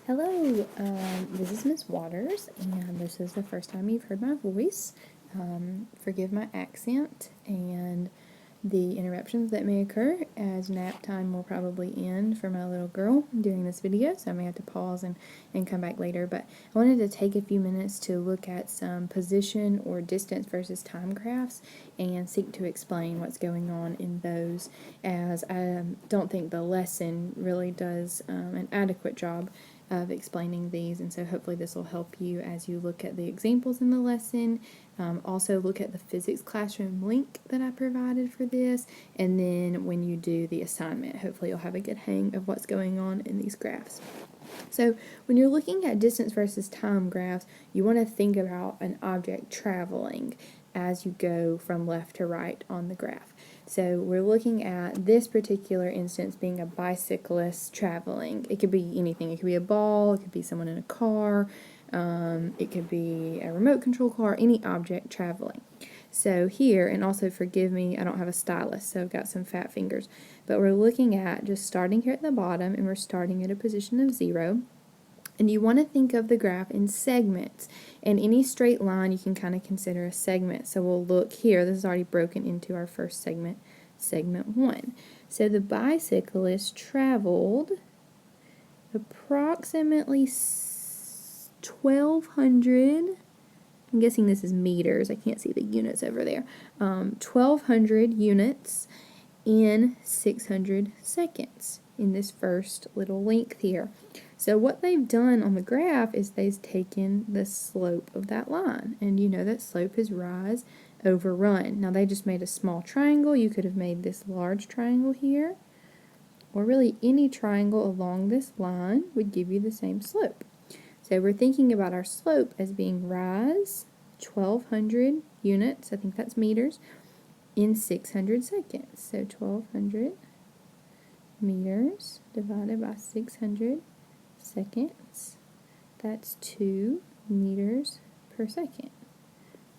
Hello, this is Miss Waters, and this is the first time you've heard my voice. Forgive my accent and the interruptions that may occur, as nap time will probably end for my little girl during this video, so I may have to pause and come back later. But I wanted to take a few minutes to look at some position or distance versus time graphs and seek to explain what's going on in those, as I don't think the lesson really does an adequate job of explaining these, and so hopefully this will help you as you look at the examples in the lesson. Also look at the physics classroom link that I provided for this, and then when you do the assignment, hopefully you'll have a good hang of what's going on in these graphs. So when you're looking at distance versus time graphs, you want to think about an object traveling as you go from left to right on the graph. So we're looking at this particular instance being a bicyclist traveling. It could be anything. It could be a ball, it could be someone in a car, it could be a remote control car, any object traveling. So here, and also forgive me, I don't have a stylus, so I've got some fat fingers, but we're looking at just starting here at the bottom, and we're starting at a position of 0. And you want to think of the graph in segments, and any straight line you can kind of consider a segment. So we'll look here, this is already broken into our first segment, segment 1. So the bicyclist traveled approximately 1,200, I'm guessing this is meters, I can't see the units over there, 1,200 units in 600 seconds in this first little length here. So what they've done on the graph is they've taken the slope of that line, and you know that slope is rise over run. Now they just made a small triangle. You could have made this large triangle here, or really any triangle along this line would give you the same slope. So we're thinking about our slope as being rise, 1,200 units, I think that's meters, in 600 seconds. So 1,200 meters divided by 600 seconds, that's 2 meters per second.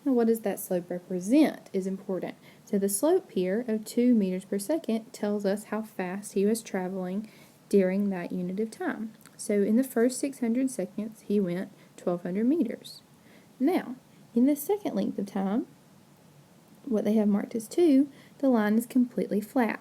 Now what does that slope represent is important. So the slope here of 2 meters per second tells us how fast he was traveling during that unit of time. So in the first 600 seconds he went 1,200 meters. Now in the second length of time, what they have marked as 2, the line is completely flat.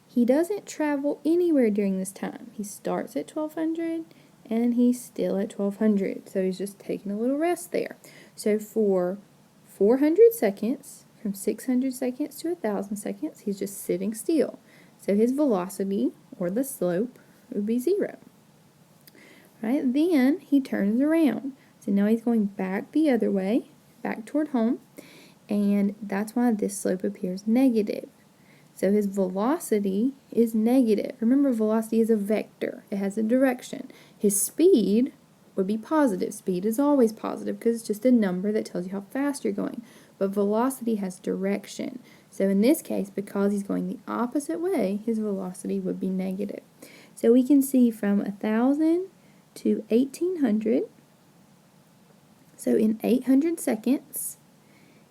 He doesn't travel anywhere during this time. He starts at 1,200 and he's still at 1,200, so he's just taking a little rest there. So for 400 seconds, from 600 seconds to 1,000 seconds, he's just sitting still. So his velocity, or the slope, would be 0. Right? Then he turns around. So now he's going back the other way, back toward home, and that's why this slope appears negative. So his velocity is negative. Remember, velocity is a vector. It has a direction. His speed would be positive. Speed is always positive because it's just a number that tells you how fast you're going. But velocity has direction. So in this case, because he's going the opposite way, his velocity would be negative. So we can see from 1,000 to 1,800, so in 800 seconds,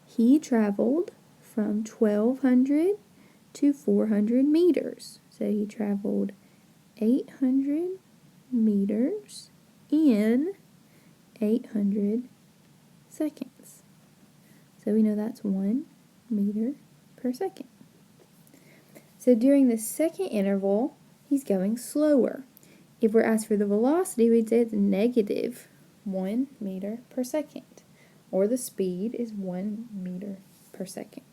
he traveled from 1,200 to 400 meters. So he traveled 800 meters in 800 seconds. So we know that's 1 meter per second. So during the second interval, he's going slower. If we're asked for the velocity, we'd say it's negative 1 meter per second, or the speed is 1 meter per second.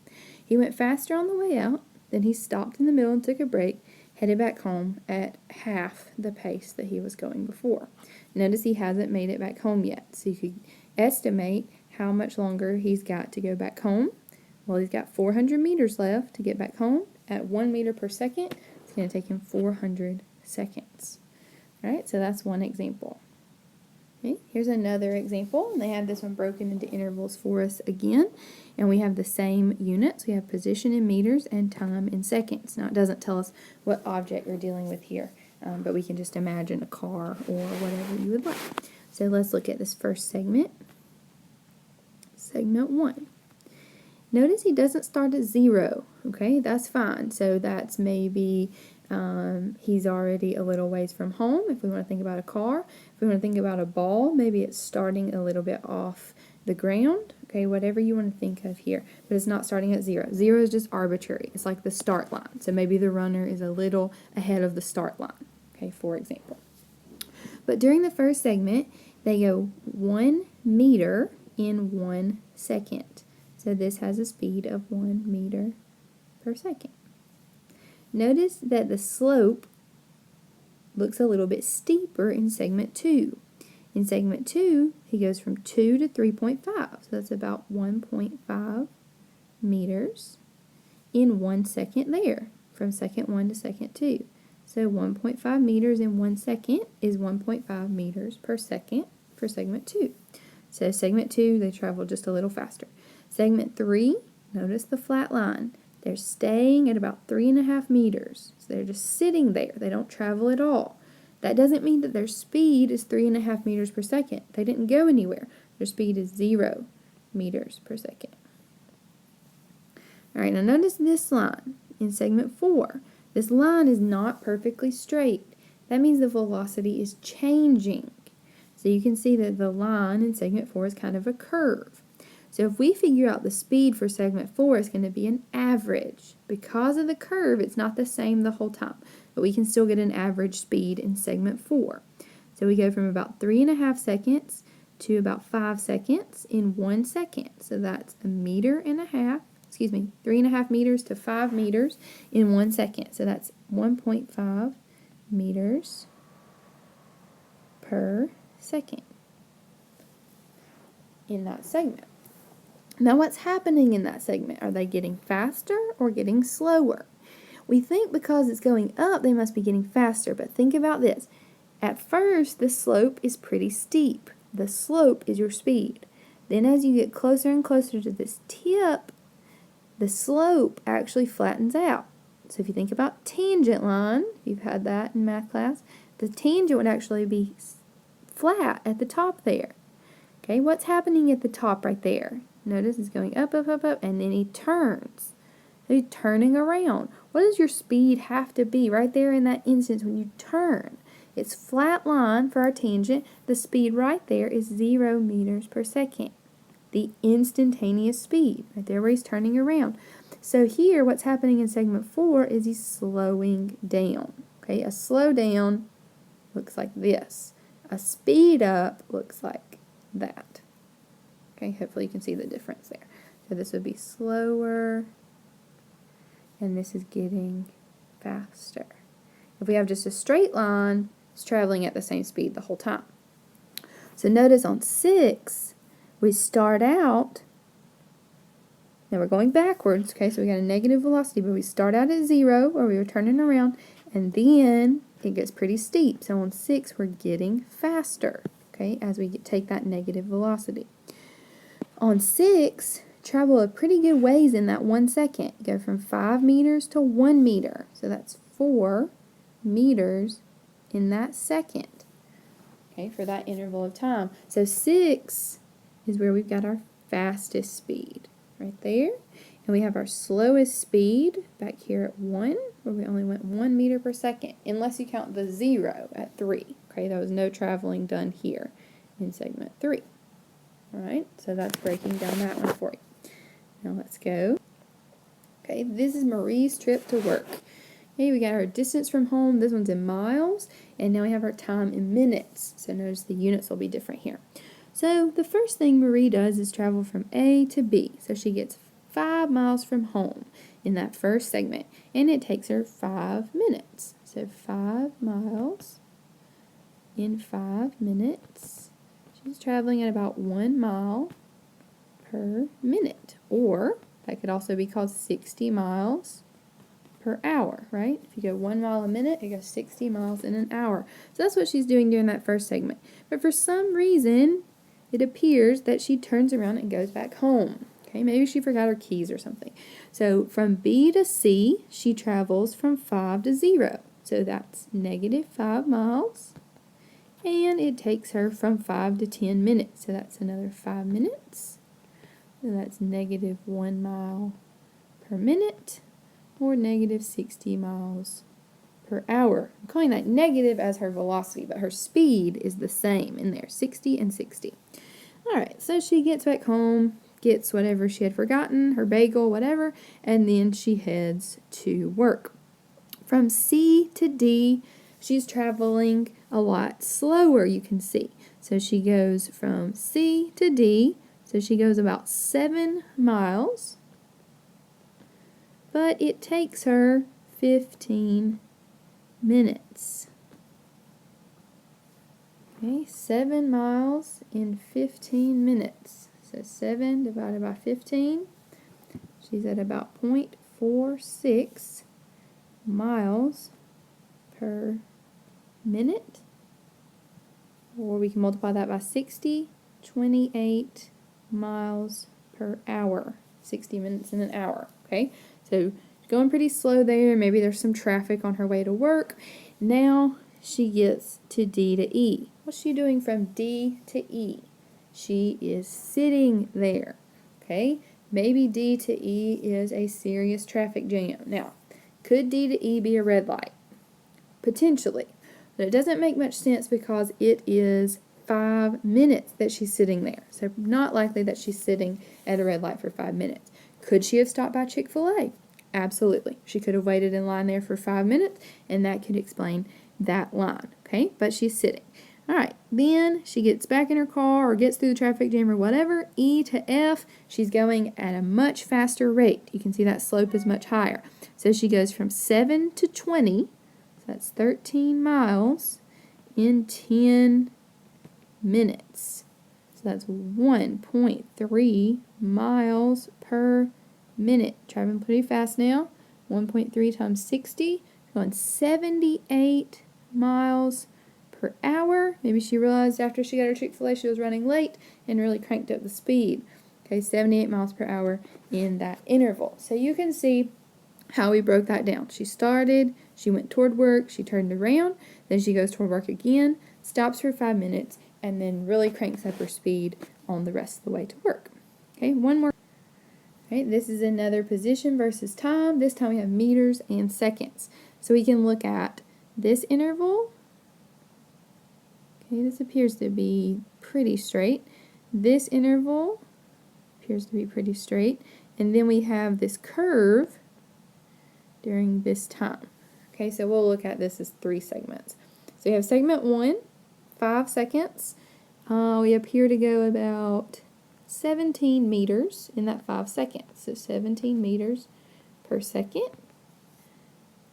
He went faster on the way out, then he stopped in the middle and took a break, headed back home at half the pace that he was going before. Notice he hasn't made it back home yet, so you could estimate how much longer he's got to go back home. Well, he's got 400 meters left to get back home. At 1 meter per second, it's going to take him 400 seconds. All right, so that's one example. Okay, here's another example. They have this one broken into intervals for us again, and we have the same units. We have position in meters and time in seconds. Now it doesn't tell us what object we're dealing with here, but we can just imagine a car or whatever you would like. So let's look at this first segment, segment 1. Notice he doesn't start at 0, okay? That's fine. So that's maybe He's already a little ways from home. If we want to think about a car, if we want to think about a ball, maybe it's starting a little bit off the ground. Okay, whatever you want to think of here, but it's not starting at 0. 0 is just arbitrary. It's like the start line. So maybe the runner is a little ahead of the start line. Okay, for example. But during the first segment, they go 1 meter in 1 second. So this has a speed of 1 meter per second. Notice that the slope looks a little bit steeper in segment 2. In segment 2, he goes from 2 to 3.5, so that's about 1.5 meters in 1 second there, from second 1 to second 2. So 1.5 meters in 1 second is 1.5 meters per second for segment 2. So segment 2, they travel just a little faster. Segment 3, notice the flat line. They're staying at about 3.5 meters. So they're just sitting there. They don't travel at all. That doesn't mean that their speed is 3.5 meters per second. They didn't go anywhere. Their speed is 0 meters per second. All right, now notice this line in segment 4. This line is not perfectly straight. That means the velocity is changing. So you can see that the line in segment 4 is kind of a curve. So if we figure out the speed for segment 4 is going to be an average. Because of the curve, it's not the same the whole time, but we can still get an average speed in segment 4. So we go from about 3.5 seconds to about 5 seconds in 1 second. So that's 1.5 meters, 3.5 meters to 5 meters in 1 second. So that's 1.5 meters per second in that segment. Now what's happening in that segment? Are they getting faster or getting slower? We think because it's going up, they must be getting faster, but think about this. At first, the slope is pretty steep. The slope is your speed. Then as you get closer and closer to this tip, the slope actually flattens out. So if you think about tangent line, if you've had that in math class, the tangent would actually be flat at the top there. Okay, what's happening at the top right there? Notice it's going up, up, up, up, and then he turns. So he's turning around. What does your speed have to be right there in that instance when you turn? It's flat line for our tangent. The speed right there is 0 meters per second. The instantaneous speed, right there where he's turning around. So here, what's happening in segment 4 is he's slowing down. Okay, a slow down looks like this. A speed up looks like that. Okay, hopefully you can see the difference there. So this would be slower, and this is getting faster. If we have just a straight line, it's traveling at the same speed the whole time. So notice on 6, we start out, now we're going backwards, okay, so we got a negative velocity, but we start out at 0, or we were turning around, and then it gets pretty steep. So on 6, we're getting faster, okay, as we take that negative velocity. On 6, travel a pretty good ways in that 1 second. Go from 5 meters to 1 meter. So that's 4 meters in that second. Okay, for that interval of time. So 6 is where we've got our fastest speed. Right there. And we have our slowest speed back here at 1, where we only went 1 meter per second. Unless you count the 0 at 3. Okay, there was no traveling done here in segment 3. Alright, so that's breaking down that one for you. Now let's go. Okay, this is Marie's trip to work. Okay, we got our distance from home. This one's in miles. And now we have our time in minutes. So notice the units will be different here. So the first thing Marie does is travel from A to B. So she gets 5 miles from home in that first segment. And it takes her 5 minutes. So 5 miles in 5 minutes. She's traveling at about 1 mile per minute, or that could also be called 60 miles per hour, right? If you go 1 mile a minute, it goes 60 miles in an hour. So that's what she's doing during that first segment. But for some reason, it appears that she turns around and goes back home. Okay, maybe she forgot her keys or something. So from B to C, she travels from 5 to 0. So that's negative 5 miles. And it takes her from 5 to 10 minutes. So that's another 5 minutes. So that's negative 1 mile per minute, or negative 60 miles per hour. I'm calling that negative as her velocity, but her speed is the same in there, 60 and 60. All right, so she gets back home, gets whatever she had forgotten, her bagel, whatever, and then she heads to work. From C to D, she's traveling a lot slower, you can see. So she goes from C to D, so she goes about 7 miles, but it takes her 15 minutes. Okay, 7 miles in 15 minutes. So 7 divided by 15, she's at about 0.46 miles per minute. Or we can multiply that by 60, 28 miles per hour. 60 minutes in an hour, okay? So going pretty slow there. Maybe there's some traffic on her way to work. Now she gets to D to E. What's she doing from D to E? She is sitting there, okay? Maybe D to E is a serious traffic jam. Now, could D to E be a red light? Potentially. But it doesn't make much sense because it is 5 minutes that she's sitting there. So not likely that she's sitting at a red light for 5 minutes. Could she have stopped by Chick-fil-A? Absolutely. She could have waited in line there for 5 minutes, and that could explain that line, okay? But she's sitting. All right, then she gets back in her car or gets through the traffic jam or whatever. E to F, she's going at a much faster rate. You can see that slope is much higher. So she goes from 7 to 20, so that's 13 miles in 10 minutes. So that's 1.3 miles per minute. Traveling pretty fast now. 1.3 times 60, going 78 miles per hour. Maybe she realized after she got her Chick-fil-A she was running late and really cranked up the speed. Okay, 78 miles per hour in that interval. So you can see how we broke that down. She started, she went toward work, she turned around, then she goes toward work again, stops for 5 minutes, and then really cranks up her speed on the rest of the way to work. Okay, one more. Okay, this is another position versus time. This time we have meters and seconds. So we can look at this interval. Okay, this appears to be pretty straight. This interval appears to be pretty straight. And then we have this curve during this time. Okay, so we'll look at this as 3 segments. So you have segment 1, 5 seconds. We appear to go about 17 meters in that 5 seconds. So 17 meters per second,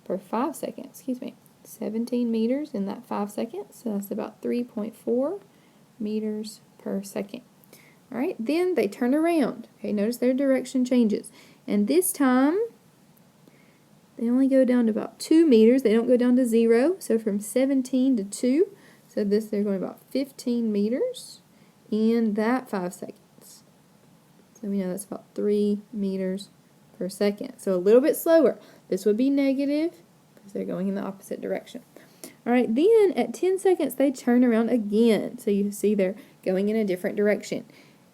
per 5 seconds, excuse me. 17 meters in that 5 seconds, so that's about 3.4 meters per second. All right, then they turn around. Okay, notice their direction changes. And this time, they only go down to about 2 meters. They don't go down to 0, so from 17 to 2. So they're going about 15 meters in that 5 seconds. So we know that's about 3 meters per second. So a little bit slower. This would be negative, because they're going in the opposite direction. All right, then at 10 seconds, they turn around again. So you see they're going in a different direction.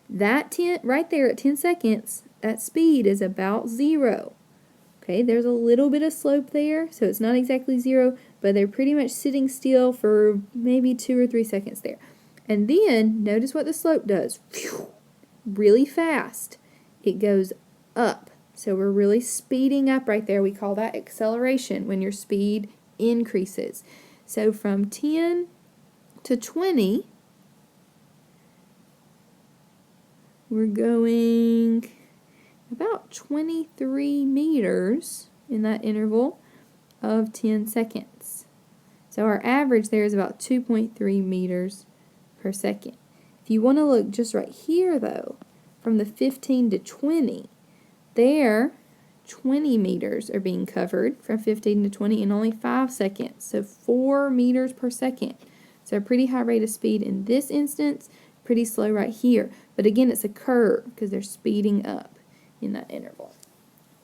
That 10, right there at 10 seconds, that speed is about 0. Okay, there's a little bit of slope there, so it's not exactly 0, but they're pretty much sitting still for maybe 2 or 3 seconds there. And then, notice what the slope does. Phew, really fast. It goes up. So we're really speeding up right there. We call that acceleration when your speed increases. So from 10 to 20, we're going about 23 meters in that interval of 10 seconds. So our average there is about 2.3 meters per second. If you want to look just right here though, from the 15 to 20, there 20 meters are being covered from 15 to 20 in only 5 seconds. So 4 meters per second. So a pretty high rate of speed in this instance, pretty slow right here. But again, it's a curve because they're speeding up in that interval.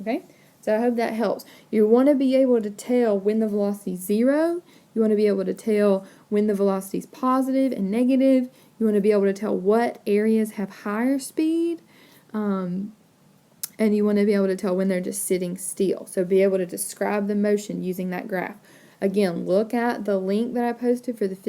Okay, so I hope that helps. You want to be able to tell when the velocity is 0. You want to be able to tell when the velocity is positive and negative. You want to be able to tell what areas have higher speed. And you want to be able to tell when they're just sitting still. So be able to describe the motion using that graph. Again, look at the link that I posted for the